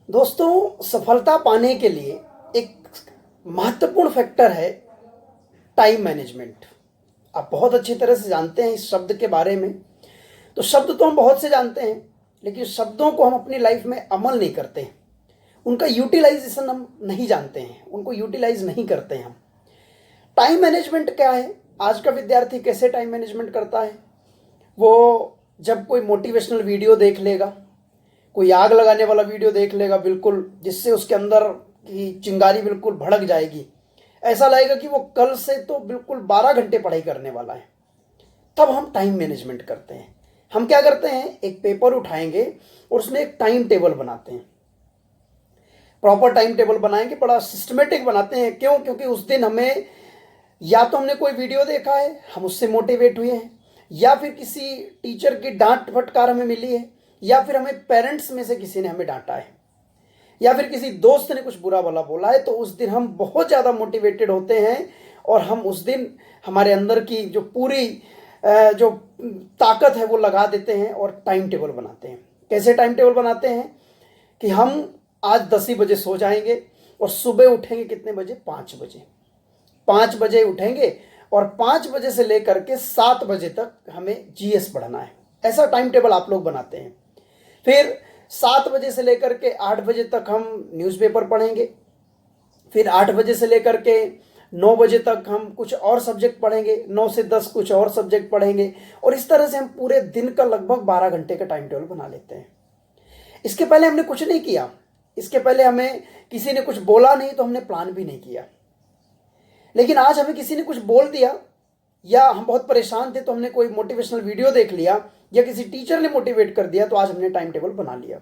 दोस्तों, सफलता पाने के लिए एक महत्वपूर्ण फैक्टर है टाइम मैनेजमेंट। आप बहुत अच्छी तरह से जानते हैं इस शब्द के बारे में। तो शब्द तो हम बहुत से जानते हैं, लेकिन शब्दों को हम अपनी लाइफ में अमल नहीं करते हैं। उनका यूटिलाइजेशन हम नहीं जानते हैं, उनको यूटिलाइज नहीं करते हैं हम। टाइम मैनेजमेंट क्या है? आज का विद्यार्थी कैसे टाइम मैनेजमेंट करता है? वो जब कोई मोटिवेशनल वीडियो देख लेगा, कोई आग लगाने वाला वीडियो देख लेगा, बिल्कुल जिससे उसके अंदर की चिंगारी बिल्कुल भड़क जाएगी, ऐसा लगेगा कि वो कल से तो बिल्कुल 12 घंटे पढ़ाई करने वाला है। तब हम टाइम मैनेजमेंट करते हैं। हम क्या करते हैं, एक पेपर उठाएंगे और उसमें एक टाइम टेबल बनाते हैं। प्रॉपर टाइम टेबल बनाएंगे, बड़ा सिस्टमेटिक बनाते हैं। क्यों? क्योंकि उस दिन हमें या तो हमने कोई वीडियो देखा है, हम उससे मोटिवेट हुए हैं, या फिर किसी टीचर की डांट फटकार हमें मिली है, या फिर हमें पेरेंट्स में से किसी ने हमें डांटा है, या फिर किसी दोस्त ने कुछ बुरा भला बोला है। तो उस दिन हम बहुत ज़्यादा मोटिवेटेड होते हैं और हम उस दिन हमारे अंदर की जो पूरी जो ताकत है वो लगा देते हैं और टाइम टेबल बनाते हैं। कैसे टाइम टेबल बनाते हैं कि हम आज 10 ही बजे सो जाएंगे और सुबह उठेंगे कितने बजे? 5 बजे। 5 बजे उठेंगे और 5 बजे से लेकर के 7 बजे तक हमें जीएस पढ़ना है। ऐसा टाइम टेबल आप लोग बनाते हैं। फिर 7 बजे से लेकर के 8 बजे तक हम न्यूज़पेपर पढ़ेंगे। फिर 8 बजे से लेकर के 9 बजे तक हम कुछ और सब्जेक्ट पढ़ेंगे। 9 से 10 कुछ और सब्जेक्ट पढ़ेंगे। और इस तरह से हम पूरे दिन का लगभग 12 घंटे का टाइम टेबल बना लेते हैं। इसके पहले हमने कुछ नहीं किया। इसके पहले हमें किसी ने कुछ बोला नहीं, तो हमने प्लान भी नहीं किया। लेकिन आज हमें किसी ने कुछ बोल दिया, या हम बहुत परेशान थे तो हमने कोई मोटिवेशनल वीडियो देख लिया, या किसी टीचर ने मोटिवेट कर दिया, तो आज हमने टाइम टेबल बना लिया।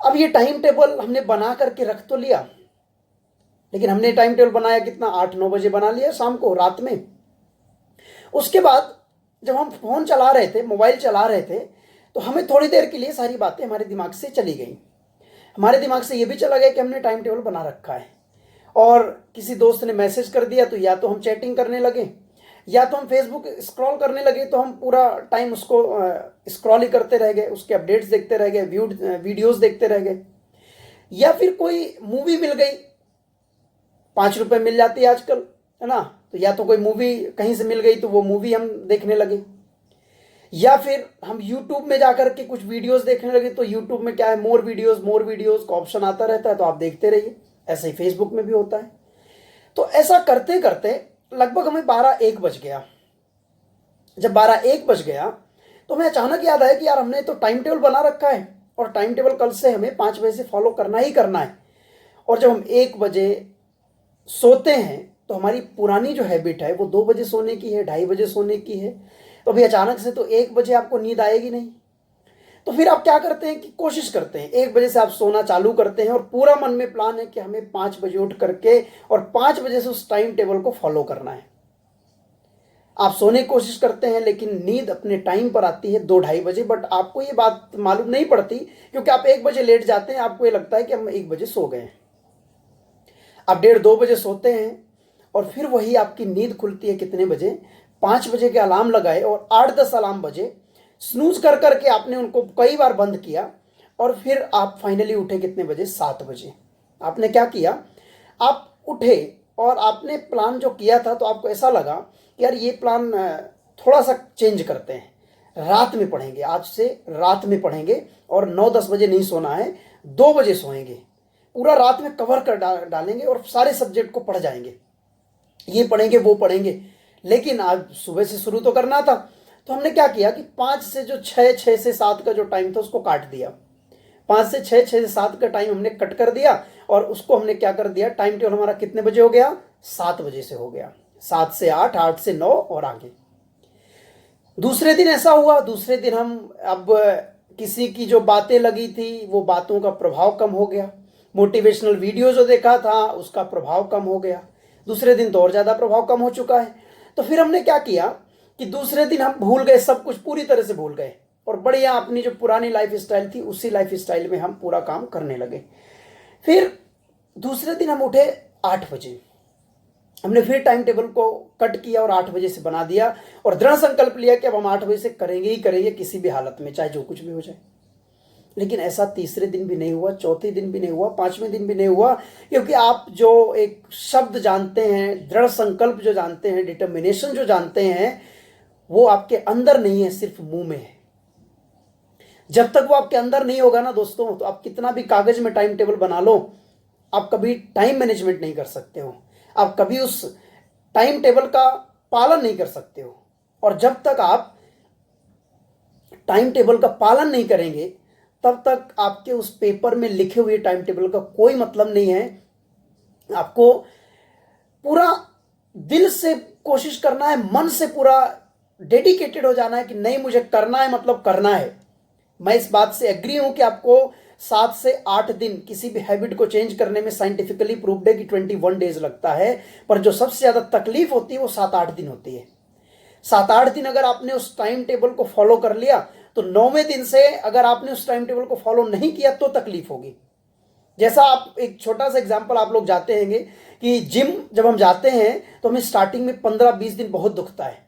अब ये टाइम टेबल हमने बना करके रख तो लिया, लेकिन हमने टाइम टेबल बनाया कितना? 8-9 बजे बना लिया, शाम को, रात में। उसके बाद जब हम फोन चला रहे थे, मोबाइल चला रहे थे, तो हमें थोड़ी देर के लिए सारी बातें हमारे दिमाग से चली गई। हमारे दिमाग से ये भी चला गया कि हमने टाइम टेबल बना रखा है, और किसी दोस्त ने मैसेज कर दिया तो या तो हम चैटिंग करने लगे, या तो हम फेसबुक स्क्रॉल करने लगे। तो हम पूरा टाइम उसको स्क्रॉल ही करते रह गए, उसके अपडेट्स देखते रह गए, वीडियोस देखते रह गए। या फिर कोई मूवी मिल गई, 5 रुपए मिल जाती है आजकल, है ना? तो या तो कोई मूवी कहीं से मिल गई तो वो मूवी हम देखने लगे, या फिर हम यूट्यूब में जाकर के कुछ वीडियोस देखने लगे। तो यूट्यूब में क्या है, मोर वीडियोस का ऑप्शन आता रहता है, तो आप देखते रहिए। ऐसे ही फेसबुक में भी होता है। तो ऐसा करते करते लगभग हमें 12-1 बज गया। जब 12-1 बज गया तो हमें अचानक याद आया कि यार, हमने तो टाइम टेबल बना रखा है, और टाइम टेबल कल से हमें 5 बजे से फॉलो करना ही करना है। और जब हम 1 बजे सोते हैं तो हमारी पुरानी जो हैबिट है वो 2 बजे सोने की है, 2:30 बजे सोने की है। तो अभी अचानक से तो 1 बजे आपको नींद आएगी नहीं। तो फिर आप क्या करते हैं कि कोशिश करते हैं, 1 बजे से आप सोना चालू करते हैं, और पूरा मन में प्लान है कि हमें 5 बजे उठ करके और 5 बजे से उस टाइम टेबल को फॉलो करना है। आप सोने की कोशिश करते हैं, लेकिन नींद अपने टाइम पर आती है 2-2:30 बजे। बट आपको ये बात मालूम नहीं पड़ती, क्योंकि आप 1 बजे लेट जाते हैं। आपको ये लगता है कि हम 1 बजे सो गए हैं। आप 1:30-2 बजे सोते हैं, और फिर वही आपकी नींद खुलती है कितने बजे? 5 बजे के अलार्म लगाए और 8-10 अलार्म बजे, स्नूज कर करके आपने उनको कई बार बंद किया, और फिर आप फाइनली उठे कितने बजे? 7 बजे। आपने क्या किया? आप उठे और आपने प्लान जो किया था, तो आपको ऐसा लगा कि यार, ये प्लान थोड़ा सा चेंज करते हैं, रात में पढ़ेंगे, आज से रात में पढ़ेंगे, और 9-10 बजे नहीं सोना है, 2 बजे सोएंगे। पूरा रात में कवर कर डालेंगे और सारे सब्जेक्ट को पढ़ जाएंगे, ये पढ़ेंगे वो पढ़ेंगे। लेकिन आज सुबह से शुरू तो करना था। तो हमने क्या किया कि 5 से जो 6, 6 से 7 का जो टाइम था उसको काट दिया। 5 से 6, 6 से 7 का टाइम हमने कट कर दिया, और उसको हमने क्या कर दिया, टाइम टेबल हमारा कितने बजे हो गया? 7 बजे से हो गया। 7 से 8, 8 से 9 और आगे। दूसरे दिन ऐसा हुआ, दूसरे दिन हम अब किसी की जो बातें लगी थी वो बातों का प्रभाव कम हो गया। मोटिवेशनल वीडियो जो देखा था उसका प्रभाव कम हो गया। दूसरे दिन तो और ज़्यादा प्रभाव कम हो चुका है। तो फिर हमने क्या किया कि दूसरे दिन हम भूल गए, सब कुछ पूरी तरह से भूल गए, और बढ़िया अपनी जो पुरानी लाइफ स्टाइल थी उसी लाइफ स्टाइल में हम पूरा काम करने लगे। फिर दूसरे दिन हम उठे 8 बजे। हमने फिर टाइम टेबल को कट किया और 8 बजे से बना दिया, और दृढ़ संकल्प लिया कि अब हम 8 बजे से करेंगे ही करेंगे, किसी भी हालत में, चाहे जो कुछ भी हो जाए। लेकिन ऐसा तीसरे दिन भी नहीं हुआ, चौथे दिन भी नहीं हुआ, पांचवें दिन भी नहीं हुआ, क्योंकि आप जो एक शब्द जानते हैं, दृढ़ संकल्प जो जानते हैं, डिटर्मिनेशन जो जानते हैं, वो आपके अंदर नहीं है, सिर्फ मुंह में है। जब तक वो आपके अंदर नहीं होगा ना दोस्तों, तो आप कितना भी कागज में टाइम टेबल बना लो, आप कभी टाइम मैनेजमेंट नहीं कर सकते हो, आप कभी उस टाइम टेबल का पालन नहीं कर सकते हो। और जब तक आप टाइम टेबल का पालन नहीं करेंगे, तब तक आपके उस पेपर में लिखे हुए टाइम टेबल का कोई मतलब नहीं है। आपको पूरा दिल से कोशिश करना है, मन से पूरा डेडिकेटेड हो जाना है कि नहीं, मुझे करना है, मतलब करना है। मैं इस बात से एग्री हूं कि आपको 7 से 8 दिन किसी भी हैबिट को चेंज करने में साइंटिफिकली प्रूव्ड है कि 21 डेज लगता है, पर जो सबसे ज्यादा तकलीफ होती है वो 7-8 दिन होती है। 7-8 दिन अगर आपने उस टाइम टेबल को फॉलो कर लिया, तो 9वें दिन से अगर आपने उस टाइम टेबल को फॉलो नहीं किया तो तकलीफ होगी। जैसा आप एक छोटा सा एग्जांपल, आप लोग जाते हैं कि जिम जब हम जाते हैं तो हमें स्टार्टिंग में 15-20 दिन बहुत दुखता है,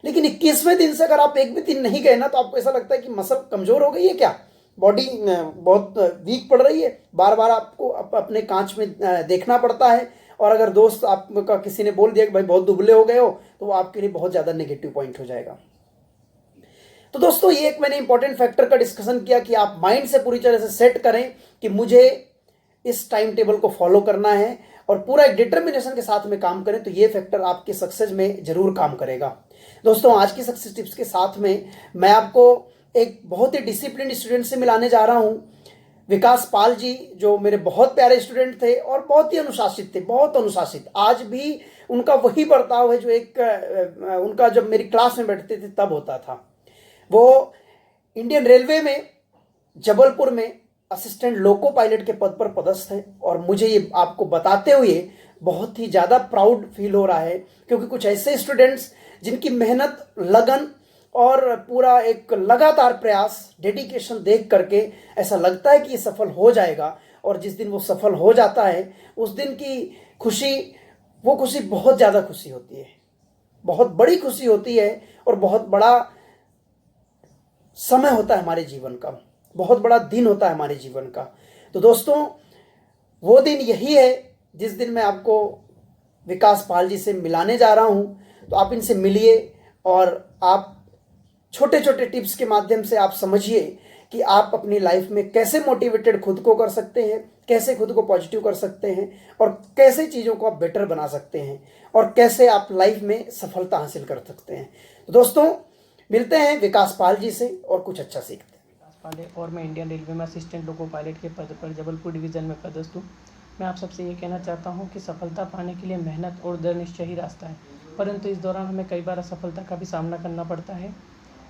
लेकिन 21वें दिन से अगर आप एक भी दिन नहीं गए ना, तो आपको ऐसा लगता है कि मसल कमजोर हो गई है, क्या बॉडी बहुत वीक पड़ रही है, बार बार आपको अपने कांच में देखना पड़ता है। और अगर दोस्त आपका किसी ने बोल दिया कि भाई बहुत दुबले हो गए हो, तो वो आपके लिए बहुत ज़्यादा नेगेटिव पॉइंट हो जाएगा। तो दोस्तों, ये एक मैंने इंपॉर्टेंट फैक्टर का डिस्कशन किया कि आप माइंड से पूरी तरह से सेट करें कि मुझे इस टाइम टेबल को फॉलो करना है, और पूरा एक डिटर्मिनेशन के साथ में काम करें, तो ये फैक्टर आपके सक्सेस में जरूर काम करेगा। दोस्तों, आज की सक्सेस टिप्स के साथ में मैं आपको एक बहुत ही डिसिप्लिन स्टूडेंट से मिलाने जा रहा हूं, विकास पाल जी, जो मेरे बहुत प्यारे स्टूडेंट थे और बहुत ही अनुशासित थे, बहुत अनुशासित। आज भी उनका वही बर्ताव है जो एक उनका जब मेरी क्लास में बैठते थे तब होता था। वो इंडियन रेलवे में जबलपुर में असिस्टेंट लोको पायलट के पद पर पदस्थ है, और मुझे ये आपको बताते हुए बहुत ही ज़्यादा प्राउड फील हो रहा है, क्योंकि कुछ ऐसे स्टूडेंट्स जिनकी मेहनत, लगन और पूरा एक लगातार प्रयास, डेडिकेशन देख करके ऐसा लगता है कि ये सफल हो जाएगा, और जिस दिन वो सफल हो जाता है उस दिन की खुशी, वो खुशी बहुत ज़्यादा खुशी होती है, बहुत बड़ी खुशी होती है, और बहुत बड़ा समय होता है हमारे जीवन का, बहुत बड़ा दिन होता है हमारे जीवन का। तो दोस्तों, वो दिन यही है जिस दिन मैं आपको विकास पाल जी से मिलाने जा रहा हूं। तो आप इनसे मिलिए, और आप छोटे छोटे टिप्स के माध्यम से आप समझिए कि आप अपनी लाइफ में कैसे मोटिवेटेड खुद को कर सकते हैं, कैसे खुद को पॉजिटिव कर सकते हैं, और कैसे चीज़ों को आप बेटर बना सकते हैं, और कैसे आप लाइफ में सफलता हासिल कर सकते हैं। तो दोस्तों, मिलते हैं विकास पाल जी से और कुछ अच्छा सीखते हैं। विकास पाल है, और मैं इंडियन रेलवे में असिस्टेंट लोको पायलट के पद पर जबलपुर डिवीज़न में पदस्थ हूँ। मैं आप सबसे ये कहना चाहता हूँ कि सफलता पाने के लिए मेहनत और दृढ़ निश्चय ही रास्ता है, परंतु इस दौरान हमें कई बार असफलता का भी सामना करना पड़ता है।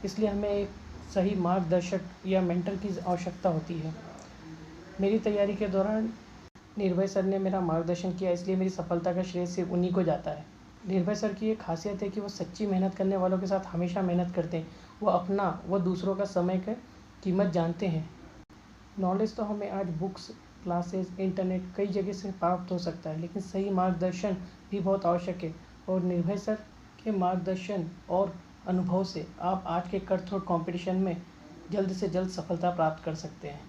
इसलिए हमें एक सही मार्गदर्शक या मेंटर की आवश्यकता होती है। मेरी तैयारी के दौरान निर्भय सर ने मेरा मार्गदर्शन किया, इसलिए मेरी सफलता का श्रेय सिर्फ उन्हीं को जाता है। निर्भय सर की एक खासियत है कि वो सच्ची मेहनत करने वालों के साथ हमेशा मेहनत करते हैं। वो दूसरों का समय की कीमत जानते हैं। नॉलेज तो हमें आज बुक्स, क्लासेस, इंटरनेट कई जगह से प्राप्त हो सकता है, लेकिन सही मार्गदर्शन भी बहुत आवश्यक है, और निर्भय सर के मार्गदर्शन और अनुभव से आप आज के कट थ्रोट कॉम्पिटिशन में जल्द से जल्द सफलता प्राप्त कर सकते हैं।